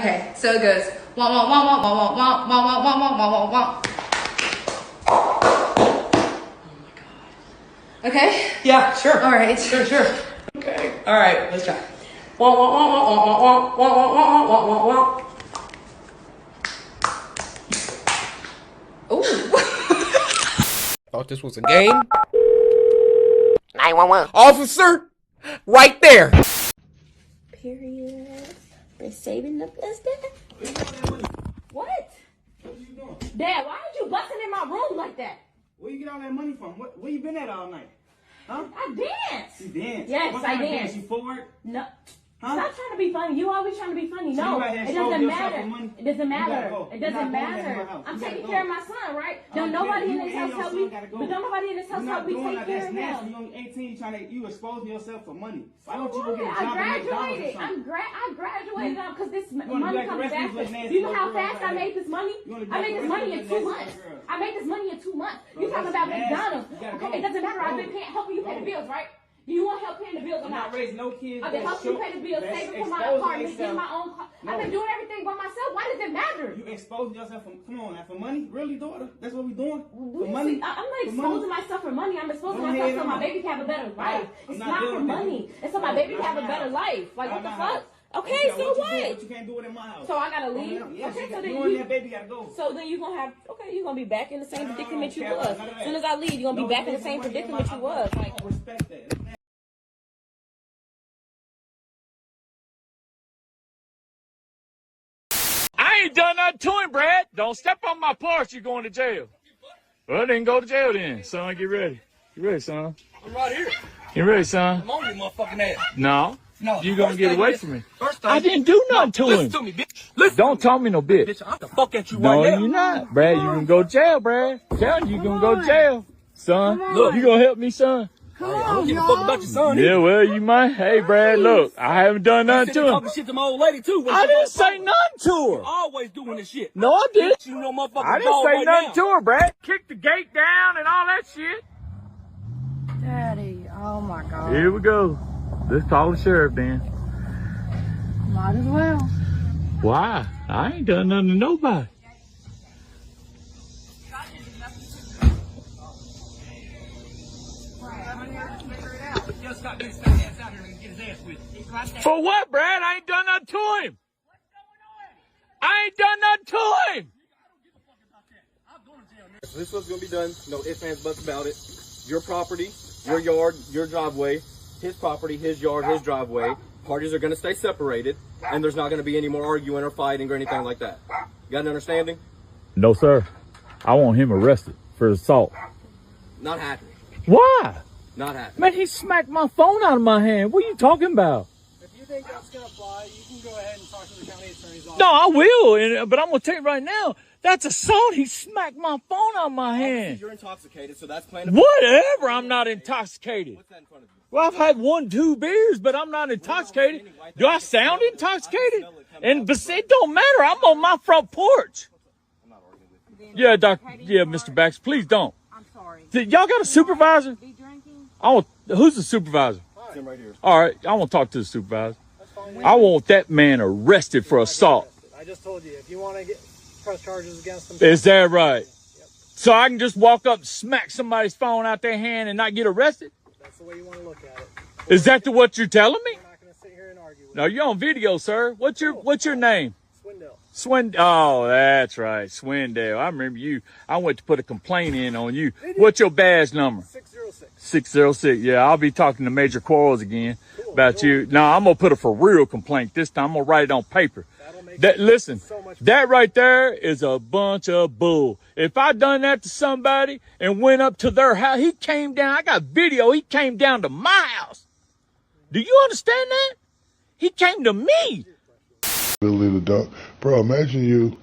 Okay, so it goes. Wah, wah, wah, wah, wah, wah, wah, wah, wah, wah, wah, wah, wah. Oh my god. Okay? Yeah, sure. All right. Sure. Okay. All right, let's try. Wah, wah, wah, wah, wah, wah, wah, wah, wah, wah, wah. Ooh. Thought this was a game? 911. Officer, right there. Period. They're saving the business. What? What are you doing? Dad, why are you busting in my room like that? Where you get all that money from? Where you been at all night? Huh? I danced. You danced? Yes, what I kind of danced. Dance? You forward? No. Huh? Stop trying to be funny. You always trying to be funny. So No, you out here it exposing doesn't yourself matter. for money? It doesn't You gotta matter. go. It You're doesn't not going back in matter. my house. I'm You gotta taking go. care of my son, right? Don't Okay, nobody you in this and house your help son me. gotta go. But don't nobody in this house help me take care of nasty. him. You're only 18 you exposing yourself for money. Why don't you What? go get a I job at McDonald's or graduated. something? I graduated because this wanna money be like the comes rest of these fast. little nasty Do you know how little girls fast I out made here? this money? You wanna be I like made the this rest money of in the 2 nasty months. little girls. I made this money in 2 months. Bro, You talking that's about nasty. McDonald's? You gotta Okay, go. it doesn't matter. I've Go. been helping you pay the bills, right? Do you want help paying the bills or I'm not not? raising no kids. I've been that's helping you short- pay the bills, that's saving for my exposing apartment, themselves. getting my own car. No. I've been doing everything by myself. Why does it matter? You exposing yourself for, come on now, for money? Really, daughter? That's what we doing? Do For you money? see? I'm not For exposing money? myself for money. I'm exposing Go myself ahead, so my I'm- baby can have a better life. I'm It's not not for dealing with money. you. It's so my baby can Not have a my better house. life. Like, what Not the my fuck? house. Okay, I don't care so what? You do, what? but you can't do it in my house. So I gotta leave? Yes, Okay, so then you and you... that baby gotta go. So then you're gonna have, okay, you're gonna be back in the same No, predicament you Cap, was. none of that. As soon as I leave, you're gonna be No, back in the no same money in my predicament you house. was. I Like, don't respect that. I ain't done nothing to him, Brad. Don't step on my porch. You're going to jail. Well, then go to jail then. Son, get ready. Get ready, son. I'm right here. Get ready, son. I'm on your motherfucking ass. No. No. You gonna First get thing away is- from me. First thing, I didn't do nothing to him. Listen to me, bitch. Listen Don't to me. tell me no bitch. Bitch, I'm the fuck at you No, right now. you're not. Brad, you can go to jail, Brad. Telling you gonna go to jail. Son, Look. you gonna help me, son? I don't give a fuck about your son. Yeah, well, you might. Hey, Brad, look, I haven't done nothing to him. Talking shit to my old lady too. I didn't say nothing to her. Always doing this shit. No, I didn't. Bitch, you know motherfucking I didn't dog say right nothing now. to her, Brad. Kick the gate down and all that shit. Daddy, oh my God. Here we go. Let's call the sheriff then. Might as well. Why? I ain't done nothing to nobody. For what, Brad? I ain't done nothing to him. I ain't done nothing to him. This is what's gonna be done. No ifs, ands, buts about it. Your property, your yard, your driveway. His property, his yard, his driveway. Parties are gonna stay separated, and there's not gonna be any more arguing or fighting or anything like that. You got an understanding? No, sir. I want him arrested for assault. Not happening. Why? Not happening. Man, he smacked my phone out of my hand. What are you talking about? If you think that's going to fly, you can go ahead and talk to the county attorney's office. No, I will, but I'm going to tell you right now, that's assault. He smacked my phone out of my hand. You're intoxicated, so that's plain. Whatever, I'm not intoxicated. What's that in front of you? Well, I've had 1-2 beers, but I'm not intoxicated. Do I sound intoxicated? And but it don't matter. I'm on my front porch. Yeah, Mr. Baxter, please don't. I'm sorry. Y'all got a supervisor? Be drinking? Who's the supervisor? It's him right here. All right, I want to talk to the supervisor. I want that man arrested for assault. I just told you, if you want to press charges against him. Is that right? So I can just walk up, smack somebody's phone out their hand and not get arrested? That's the way you want to look at it. Is that what you're telling me? We're not going to sit here and argue with No, you're on video, sir. What's your name? Swindell. Oh, that's right, Swindell. I remember you. I went to put a complaint in on you. What's your badge number? 606. 606. Yeah, I'll be talking to Major Quarles again about you. No, I'm gonna put a for real complaint this time. I'm gonna write it on paper. Listen, so much that right there is a bunch of bull. If I done that to somebody and went up to their house, he came down. I got video. He came down to my house. Do you understand that? He came to me. Literally the dunk. Bro, imagine you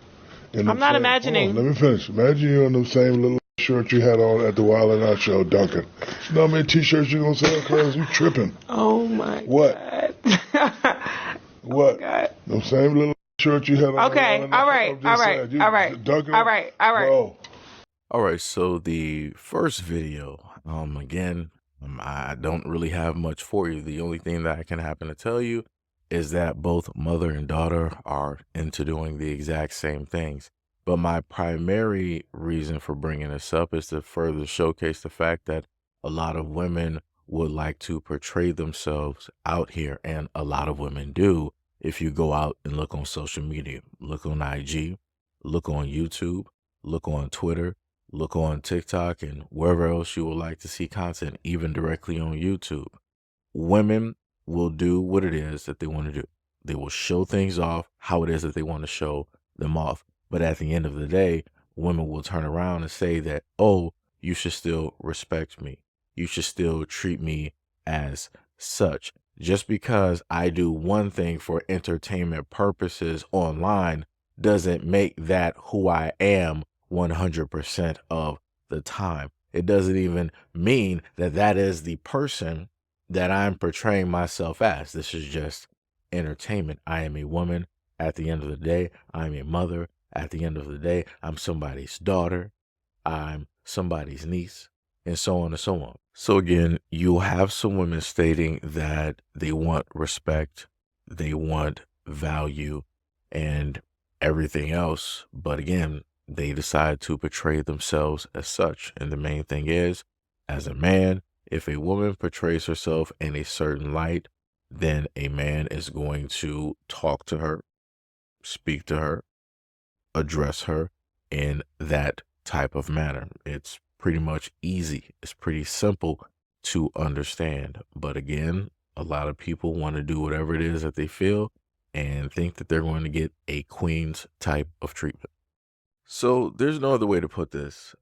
in I'm not imagining. Let me finish. Imagine you in the same little shirt you had on at the Wild and Out show, dunking. You know how many t-shirts you gonna sell, cuz? You tripping. Oh my What? God. What? Oh God. The same little shirt you had on. Okay, the Wild and all Out. right, I'm just all right, saying, you all right, dunking. all right, all right. Bro. All right, so the first video, again, I don't really have much for you. The only thing that I can happen to tell you is that both mother and daughter are into doing the exact same things. But my primary reason for bringing this up is to further showcase the fact that a lot of women would like to portray themselves out here, and a lot of women do. If you go out and look on social media, look on IG, look on YouTube, look on Twitter, look on TikTok, and wherever else you would like to see content, even directly on YouTube, women will do what it is that they want to do. They will show things off how it is that they want to show them off. But at the end of the day, women will turn around and say that, oh, you should still respect me. You should still treat me as such. Just because I do one thing for entertainment purposes online doesn't make that who I am 100% of the time. It doesn't even mean that that is the person that I'm portraying myself as. This is just entertainment. I am a woman. At the end of the day, I'm a mother. At the end of the day, I'm somebody's daughter. I'm somebody's niece, and so on and so on. So again, you'll have some women stating that they want respect, they want value, and everything else. But again, they decide to portray themselves as such. And the main thing is, as a man, if a woman portrays herself in a certain light, then a man is going to talk to her, speak to her, address her in that type of manner. It's pretty much easy. It's pretty simple to understand. But again, a lot of people want to do whatever it is that they feel and think that they're going to get a queen's type of treatment. So there's no other way to put this.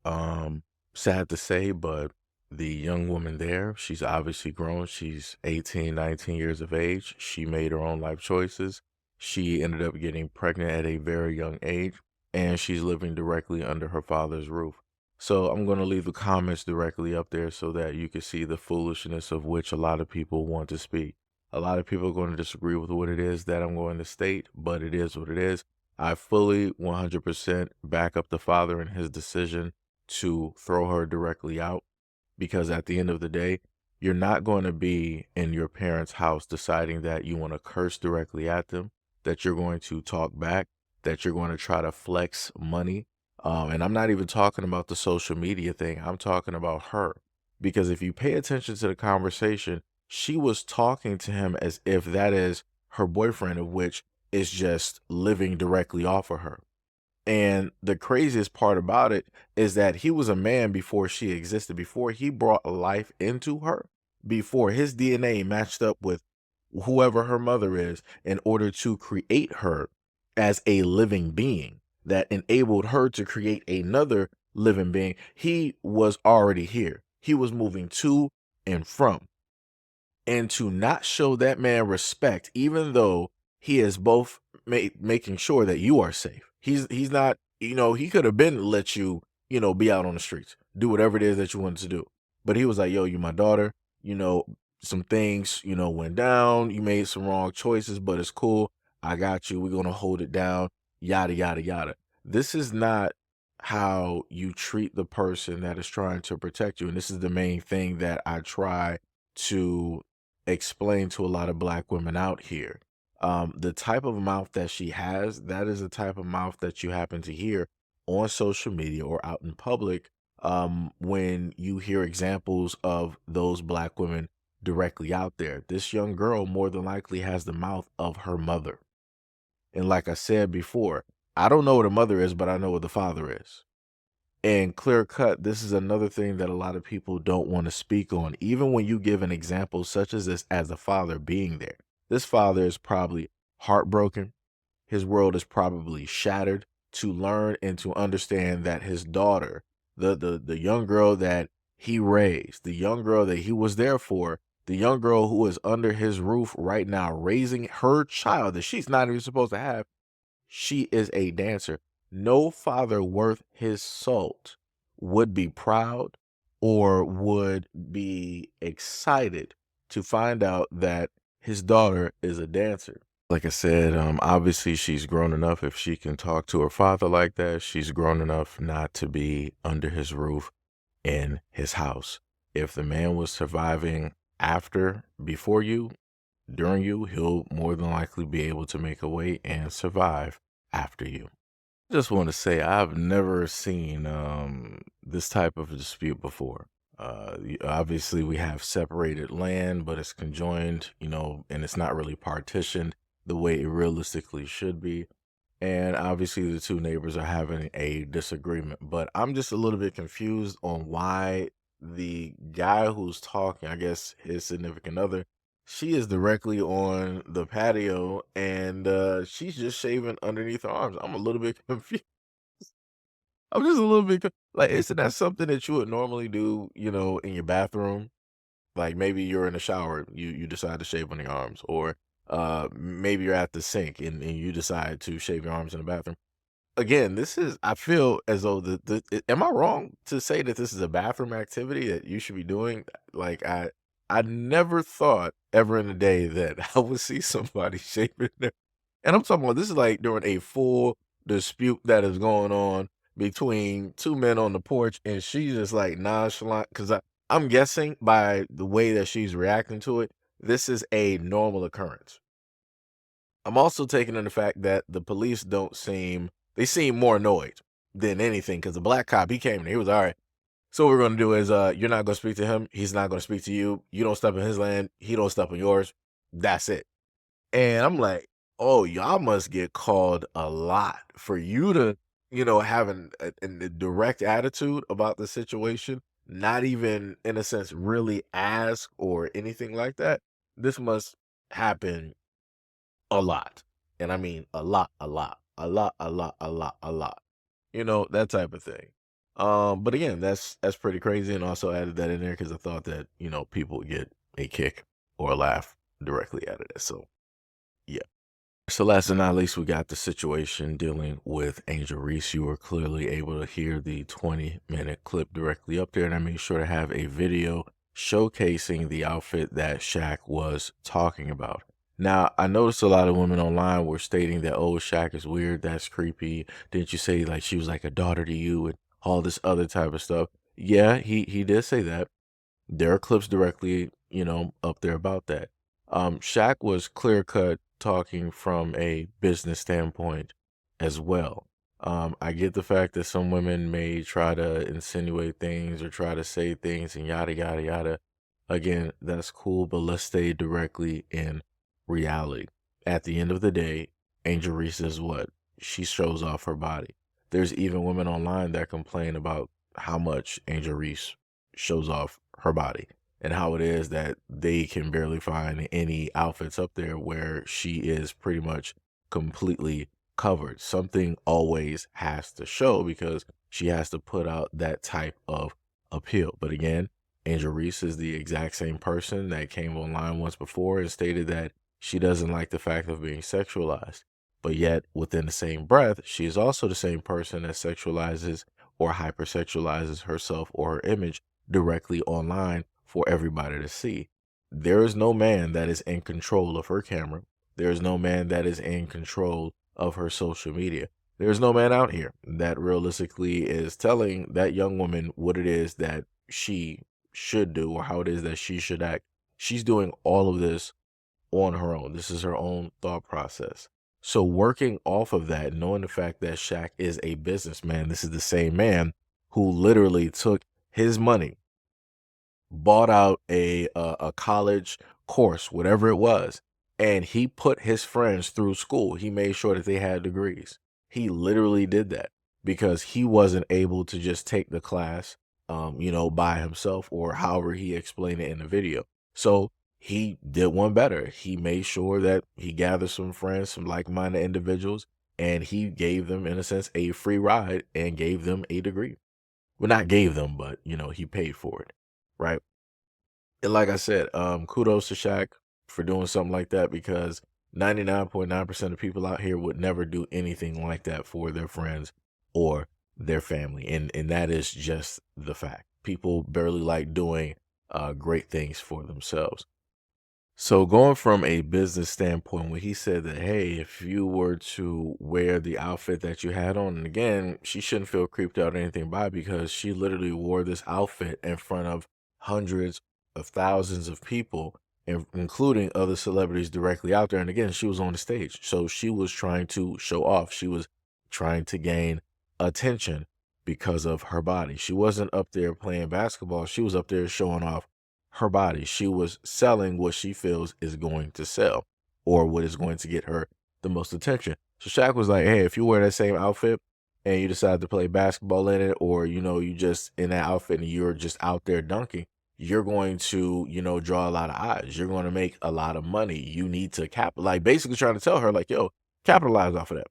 Sad to say, but the young woman there, she's obviously grown. She's 18, 19 years of age. She made her own life choices. She ended up getting pregnant at a very young age, and she's living directly under her father's roof. So I'm going to leave the comments directly up there so that you can see the foolishness of which a lot of people want to speak. A lot of people are going to disagree with what it is that I'm going to state, but it is what it is. I fully 100% back up the father in his decision to throw her directly out, because at the end of the day, you're not going to be in your parents' house deciding that you want to curse directly at them, that you're going to talk back, that you're going to try to flex money. And I'm not even talking about the social media thing. I'm talking about her. Because if you pay attention to the conversation, she was talking to him as if that is her boyfriend, of which is just living directly off of her. And the craziest part about it is that he was a man before she existed, before he brought life into her, before his DNA matched up with whoever her mother is in order to create her as a living being that enabled her to create another living being. He was already here. He was moving to and from. And to not show that man respect, even though he is both making sure that you are safe. He's not, he could have been let you, be out on the streets, do whatever it is that you wanted to do. But he was like, yo, you my daughter, some things, went down. You made some wrong choices, but it's cool. I got you. We're going to hold it down. Yada, yada, yada. This is not how you treat the person that is trying to protect you. And this is the main thing that I try to explain to a lot of black women out here. The type of mouth that she has, that is the type of mouth that you happen to hear on social media or out in public when you hear examples of those black women directly out there. This young girl more than likely has the mouth of her mother. And like I said before, I don't know what a mother is, but I know what the father is. And clear cut, this is another thing that a lot of people don't want to speak on. Even when you give an example such as this, as a father being there, this father is probably heartbroken. His world is probably shattered to learn and to understand that his daughter, the young girl that he raised, the young girl that he was there for, the young girl who is under his roof right now, raising her child that she's not even supposed to have, she is a dancer. No father worth his salt would be proud or would be excited to find out that his daughter is a dancer. Like I said, obviously she's grown enough. If she can talk to her father like that, she's grown enough not to be under his roof in his house. If the man was surviving before you, during you, he'll more than likely be able to make a way and survive after you. Just want to say I've never seen this type of dispute before. Obviously, we have separated land, but it's conjoined, and it's not really partitioned the way it realistically should be. And obviously, the two neighbors are having a disagreement. But I'm just a little bit confused on why the guy who's talking, I guess his significant other, she is directly on the patio and she's just shaving underneath her arms. I'm a little bit confused. I'm just a little bit like, isn't that something that you would normally do, in your bathroom? Like maybe you're in the shower, you decide to shave on your arms, or maybe you're at the sink and you decide to shave your arms in the bathroom. Again, I feel as though am I wrong to say that this is a bathroom activity that you should be doing? Like I never thought ever in the day that I would see somebody shaving their, and I'm talking about this is like during a full dispute that is going on between two men on the porch, and she's just like nonchalant because I'm guessing by the way that she's reacting to it, this is a normal occurrence. I'm also taking in the fact that the police they seem more annoyed than anything because the black cop, he came and he was all right. So what we're going to do is you're not going to speak to him. He's not going to speak to you. You don't step in his land. He don't step in yours. That's it. And I'm like, oh, y'all must get called a lot for you to, having a direct attitude about the situation, not even in a sense really ask or anything like that. This must happen a lot. And I mean a lot, a lot, a lot, a lot, a lot, a lot. That type of thing. But again, that's pretty crazy, and also added that in there because I thought that, people would get a kick or a laugh directly out of that. So yeah. So last but not least, we got the situation dealing with Angel Reese. You were clearly able to hear the 20-minute clip directly up there, and I made sure to have a video showcasing the outfit that Shaq was talking about. Now, I noticed a lot of women online were stating that, oh, Shaq is weird, that's creepy. Didn't you say like she was like a daughter to you and all this other type of stuff? Yeah, he did say that. There are clips directly, up there about that. Shaq was clear cut talking from a business standpoint as well. I get the fact that some women may try to insinuate things or try to say things and yada, yada, yada. Again, that's cool, but let's stay directly in reality. At the end of the day, Angel Reese is what? She shows off her body. There's even women online that complain about how much Angel Reese shows off her body and how it is that they can barely find any outfits up there where she is pretty much completely covered. Something always has to show because she has to put out that type of appeal. But again, Angel Reese is the exact same person that came online once before and stated that she doesn't like the fact of being sexualized. But yet, within the same breath, she is also the same person that sexualizes or hypersexualizes herself or her image directly online for everybody to see. There is no man that is in control of her camera. There is no man that is in control of her social media. There is no man out here that realistically is telling that young woman what it is that she should do or how it is that she should act. She's doing all of this on her own. This is her own thought process. So working off of that, knowing the fact that Shaq is a businessman, this is the same man who literally took his money, bought out a college course, whatever it was, and he put his friends through school. He made sure that they had degrees. He literally did that because he wasn't able to just take the class, by himself or however he explained it in the video. So he did one better. He made sure that he gathered some friends, some like-minded individuals, and he gave them, in a sense, a free ride and gave them a degree. Well, not gave them, but, he paid for it, right? And like I said, kudos to Shaq for doing something like that because 99.9% of people out here would never do anything like that for their friends or their family. And that is just the fact. People barely like doing great things for themselves. So going from a business standpoint, when he said that, hey, if you were to wear the outfit that you had on, and again, she shouldn't feel creeped out or anything by it because she literally wore this outfit in front of hundreds of thousands of people including other celebrities directly out there. And again, she was on the stage. So she was trying to show off. She was trying to gain attention because of her body. She wasn't up there playing basketball. She was up there showing off her body. She was selling what she feels is going to sell or what is going to get her the most attention. So Shaq was like, hey, if you wear that same outfit and you decide to play basketball in it, or, you know, you just in that outfit and you're just out there dunking, you're going to, you know, draw a lot of eyes. You're going to make a lot of money. You need to capitalize, basically trying to tell her like, yo, capitalize off of that.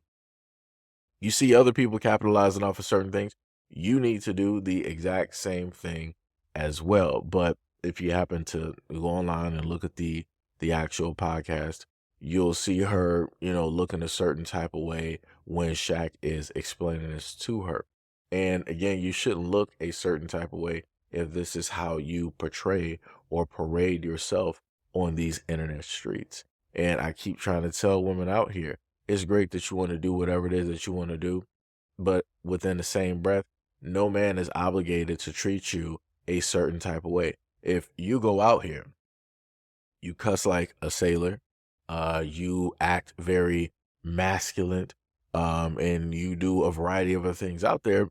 You see other people capitalizing off of certain things. You need to do the exact same thing as well. But if you happen to go online and look at the actual podcast, you'll see her, you know, looking a certain type of way when Shaq is explaining this to her. And again, you shouldn't look a certain type of way if this is how you portray or parade yourself on these internet streets. And I keep trying to tell women out here, it's great that you want to do whatever it is that you want to do, but within the same breath, no man is obligated to treat you a certain type of way. If you go out here, you cuss like a sailor, you act very masculine, and you do a variety of other things out there,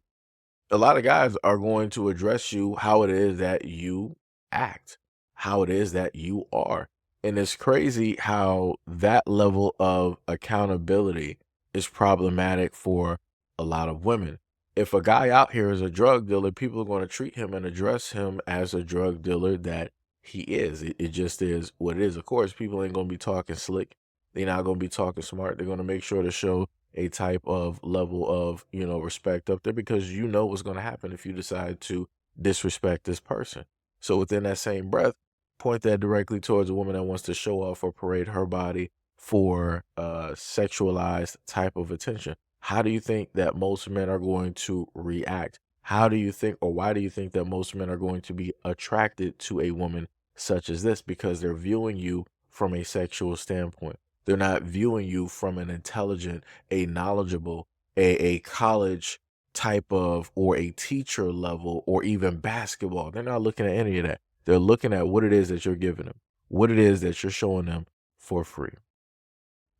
a lot of guys are going to address you how it is that you act, how it is that you are. And it's crazy how that level of accountability is problematic for a lot of women. If a guy out here is a drug dealer, people are going to treat him and address him as a drug dealer that he is. It just is what it is. Of course, people ain't going to be talking slick. They're not going to be talking smart. They're going to make sure to show a type of level of, you know, respect up there, because you know what's going to happen if you decide to disrespect this person. So within that same breath, point that directly towards a woman that wants to show off or parade her body for sexualized type of attention. How do you think that most men are going to react? How do you think, or why do you think that most men are going to be attracted to a woman such as this? Because they're viewing you from a sexual standpoint. They're not viewing you from an intelligent, a knowledgeable, a college type of, or a teacher level, or even basketball. They're not looking at any of that. They're looking at what it is that you're giving them, what it is that you're showing them for free.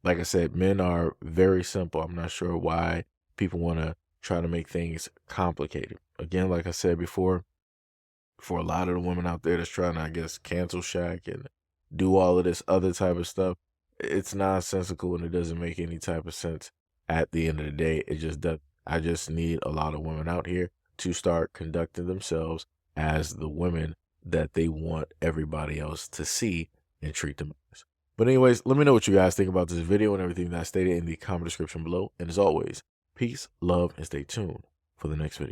Like I said, men are very simple. I'm not sure why people want to try to make things complicated. Again, like I said before, for a lot of the women out there that's trying to, I guess, cancel Shaq and do all of this other type of stuff, it's nonsensical and it doesn't make any type of sense at the end of the day. It just does. I just need a lot of women out here to start conducting themselves as the women that they want everybody else to see and treat them as. But anyways, let me know what you guys think about this video and everything that I stated in the comment description below. And as always, peace, love, and stay tuned for the next video.